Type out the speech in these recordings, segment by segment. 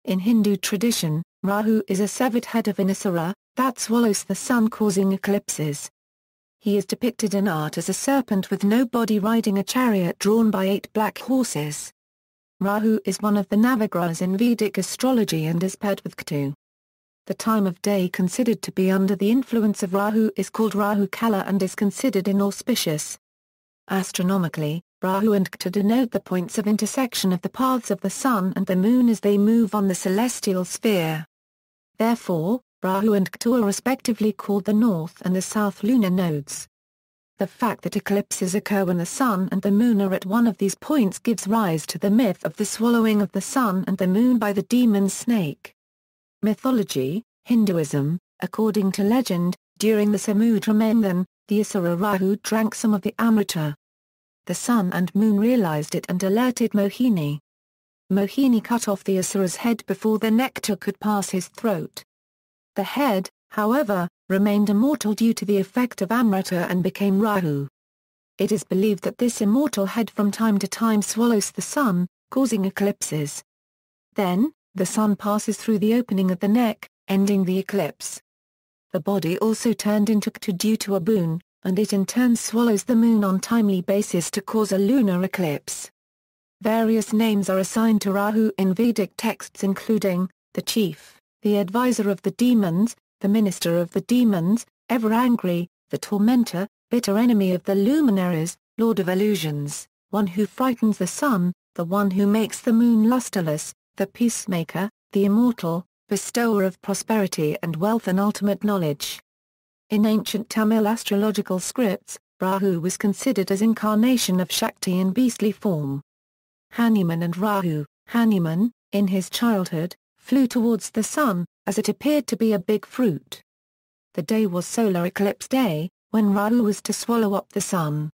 In Hindu tradition, Rahu is a severed head of an asura that swallows the sun, causing eclipses. He is depicted in art as a serpent with no body riding a chariot drawn by 8 black horses. Rahu is one of the navagrahas in Vedic astrology and is paired with Ketu. The time of day considered to be under the influence of Rahu is called Rahu Kala and is considered inauspicious. Astronomically, Rahu and Ketu denote the points of intersection of the paths of the Sun and the Moon as they move on the celestial sphere. Therefore, Rahu and Ketu are respectively called the North and the South lunar nodes. The fact that eclipses occur when the Sun and the Moon are at one of these points gives rise to the myth of the swallowing of the Sun and the Moon by the demon snake. Mythology Hinduism. According to legend, during the Samudra Manthan, the asura Rahu drank some of the amrita. The Sun and Moon realized it and alerted Mohini. Mohini cut off the asura's head before the nectar could pass his throat. The head, however, remained immortal due to the effect of amrita and became Rahu. It is believed that this immortal head from time to time swallows the Sun, causing eclipses. Then, the Sun passes through the opening of the neck, ending the eclipse. The body also turned into Ketu due to a boon, and it in turn swallows the Moon on timely basis to cause a lunar eclipse. Various names are assigned to Rahu in Vedic texts including, the chief, the advisor of the demons, the minister of the demons, ever angry, the tormentor, bitter enemy of the luminaries, lord of illusions, one who frightens the sun, the one who makes the moon lusterless, the peacemaker, the immortal, bestower of prosperity and wealth and ultimate knowledge. In ancient Tamil astrological scripts, Rahu was considered as incarnation of Shakti in beastly form. Hanuman and Rahu. Hanuman, in his childhood, flew towards the sun, as it appeared to be a big fruit. The day was solar eclipse day, when Rahu was to swallow up the sun.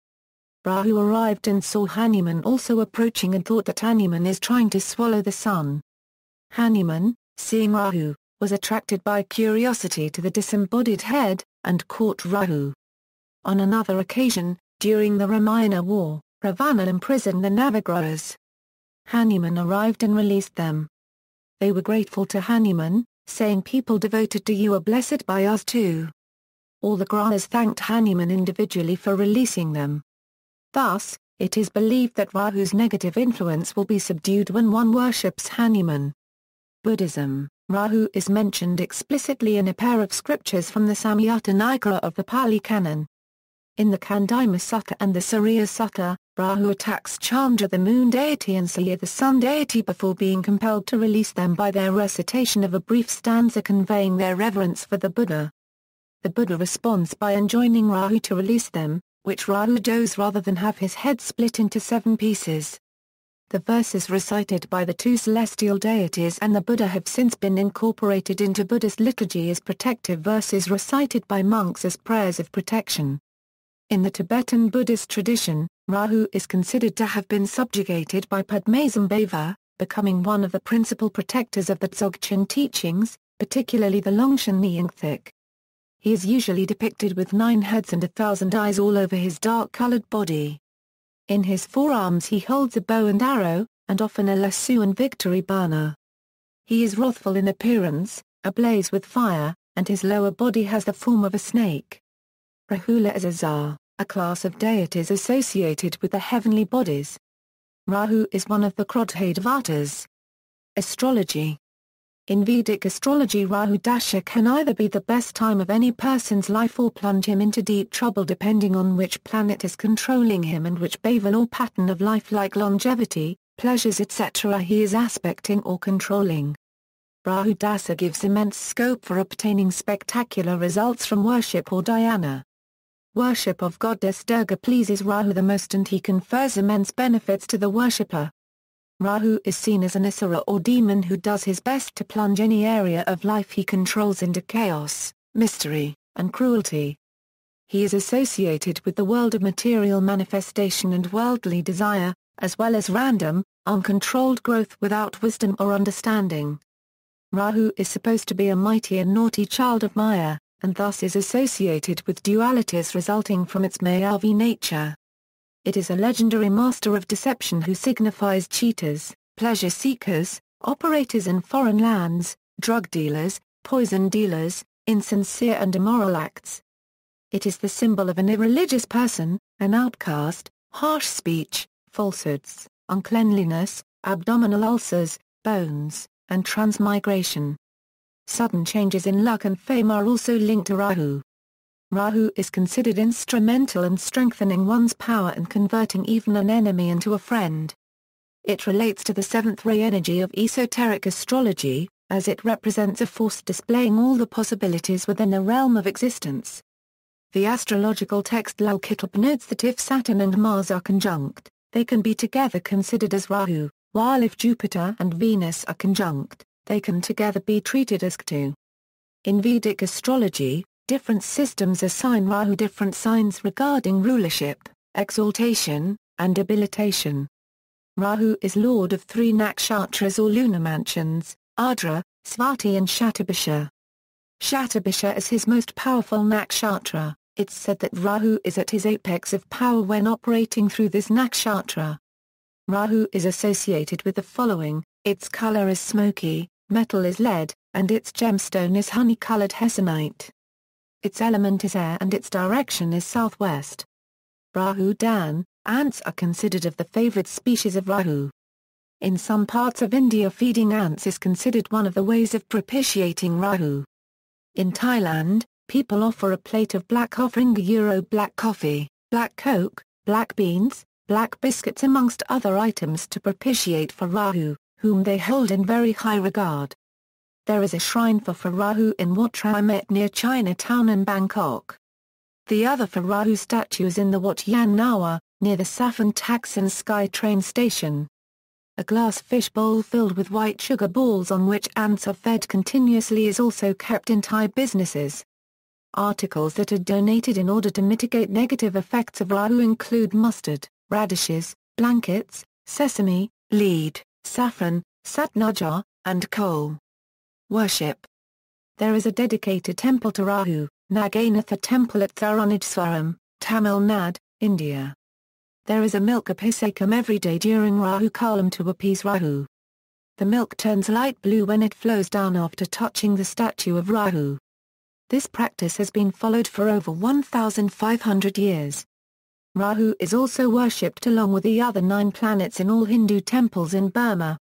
Rahu arrived and saw Hanuman also approaching and thought that Hanuman is trying to swallow the sun. Hanuman, seeing Rahu, was attracted by curiosity to the disembodied head, and caught Rahu. On another occasion, during the Ramayana war, Ravana imprisoned the navagrahas. Hanuman arrived and released them. They were grateful to Hanuman, saying, "People devoted to you are blessed by us too." All the grahas thanked Hanuman individually for releasing them. Thus, it is believed that Rahu's negative influence will be subdued when one worships Hanuman. Buddhism. Rahu is mentioned explicitly in a pair of scriptures from the Samyutta Nikaya of the Pali Canon. In the Kandima Sutta and the Surya Sutta, Rahu attacks Chandra the moon deity and Surya the sun deity before being compelled to release them by their recitation of a brief stanza conveying their reverence for the Buddha. The Buddha responds by enjoining Rahu to release them, which Rahu does rather than have his head split into 7 pieces. The verses recited by the 2 celestial deities and the Buddha have since been incorporated into Buddhist liturgy as protective verses recited by monks as prayers of protection. In the Tibetan Buddhist tradition, Rahu is considered to have been subjugated by Padmasambhava, becoming one of the principal protectors of the Dzogchen teachings, particularly the Longshan Nyingthig. He is usually depicted with 9 heads and 1,000 eyes all over his dark-colored body. In his forearms he holds a bow and arrow, and often a lasso and victory banner. He is wrathful in appearance, ablaze with fire, and his lower body has the form of a snake. Rahula is a Tsar, a class of deities associated with the heavenly bodies. Rahu is one of the Krodhadvatas. Astrology. In Vedic astrology, Rahu Dasha can either be the best time of any person's life or plunge him into deep trouble depending on which planet is controlling him and which bhavan or pattern of life like longevity, pleasures etc. he is aspecting or controlling. Rahu Dasha gives immense scope for obtaining spectacular results from worship or dhyana. Worship of goddess Durga pleases Rahu the most and he confers immense benefits to the worshipper. Rahu is seen as an asura or demon who does his best to plunge any area of life he controls into chaos, mystery, and cruelty. He is associated with the world of material manifestation and worldly desire, as well as random, uncontrolled growth without wisdom or understanding. Rahu is supposed to be a mighty and naughty child of Maya, and thus is associated with dualities resulting from its Mayavi nature. It is a legendary master of deception who signifies cheaters, pleasure seekers, operators in foreign lands, drug dealers, poison dealers, insincere and immoral acts. It is the symbol of an irreligious person, an outcast, harsh speech, falsehoods, uncleanliness, abdominal ulcers, bones, and transmigration. Sudden changes in luck and fame are also linked to Rahu. Rahu is considered instrumental in strengthening one's power and converting even an enemy into a friend. It relates to the seventh-ray energy of esoteric astrology, as it represents a force displaying all the possibilities within the realm of existence. The astrological text Lalkitab notes that if Saturn and Mars are conjunct, they can be together considered as Rahu, while if Jupiter and Venus are conjunct, they can together be treated as Ketu. In Vedic astrology, different systems assign Rahu different signs regarding rulership, exaltation, and debilitation. Rahu is lord of three nakshatras or lunar mansions, Ardra, Swati and Shatabisha. Shatabisha is his most powerful nakshatra. It's said that Rahu is at his apex of power when operating through this nakshatra. Rahu is associated with the following: its color is smoky, metal is lead, and its gemstone is honey-colored hessonite. Its element is air and its direction is southwest. Rahu Dan, ants are considered of the favored species of Rahu. In some parts of India, feeding ants is considered one of the ways of propitiating Rahu. In Thailand, people offer a plate of black black coffee, black coke, black beans, black biscuits amongst other items to propitiate for Rahu, whom they hold in very high regard. There is a shrine for Rahu in Wat Chariot near Chinatown in Bangkok. The other Rahu statue is in the Wat Yan Nawa, near the Saffron Taksin Sky train station. A glass fish bowl filled with white sugar balls on which ants are fed continuously is also kept in Thai businesses. Articles that are donated in order to mitigate negative effects of Rahu include mustard, radishes, blankets, sesame, lead, saffron, satnaja, and coal. Worship. There is a dedicated temple to Rahu, Naganatha Temple at Thirunajswaram, Tamil Nadu, India. There is a milk abhisekam every day during Rahu Kalam to appease Rahu. The milk turns light blue when it flows down after touching the statue of Rahu. This practice has been followed for over 1,500 years. Rahu is also worshipped along with the other 9 planets in all Hindu temples in Burma.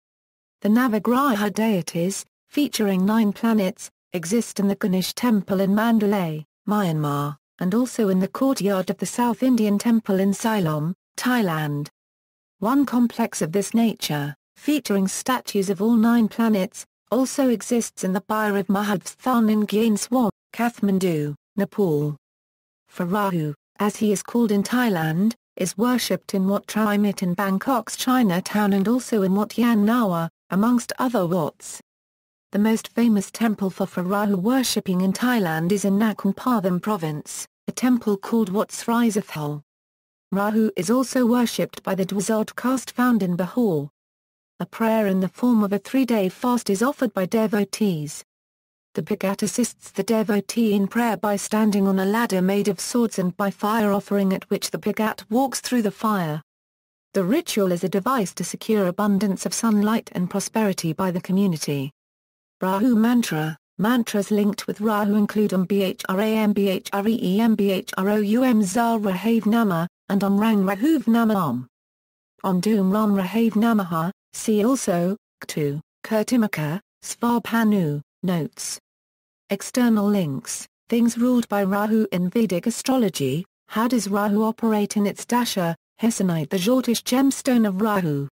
The Navagraha deities, featuring 9 planets, exist in the Ganesh temple in Mandalay, Myanmar, and also in the courtyard of the South Indian temple in Ceylon, Thailand. One complex of this nature, featuring statues of all 9 planets, also exists in the Bhairav Mahadsthan in Gyanswam, Kathmandu, Nepal. For Rahu, as he is called in Thailand, is worshipped in Wat Chariot in Bangkok's Chinatown and also in Wat Yan Nawa, amongst other Wats. The most famous temple for Rahu worshipping in Thailand is in Nakhon Pathom province, a temple called Wat Srisathal. Rahu is also worshipped by the Dwazod caste found in Bihar. A prayer in the form of a 3-day fast is offered by devotees. The Bhagat assists the devotee in prayer by standing on a ladder made of swords and by fire offering at which the Bhagat walks through the fire. The ritual is a device to secure abundance of sunlight and prosperity by the community. Rahu Mantra. Mantras linked with Rahu include Om Bhram Bhreem Bhroum Zar Rahav Nama, and Om Rang Rahuv Nama Om. Om Doom Ram Rahav Namaha, see also, Ketu, Kurtimaka, Svabhanu, notes. External links, things ruled by Rahu in Vedic astrology. How does Rahu operate in its dasha, hessonite? The Jyotish gemstone of Rahu.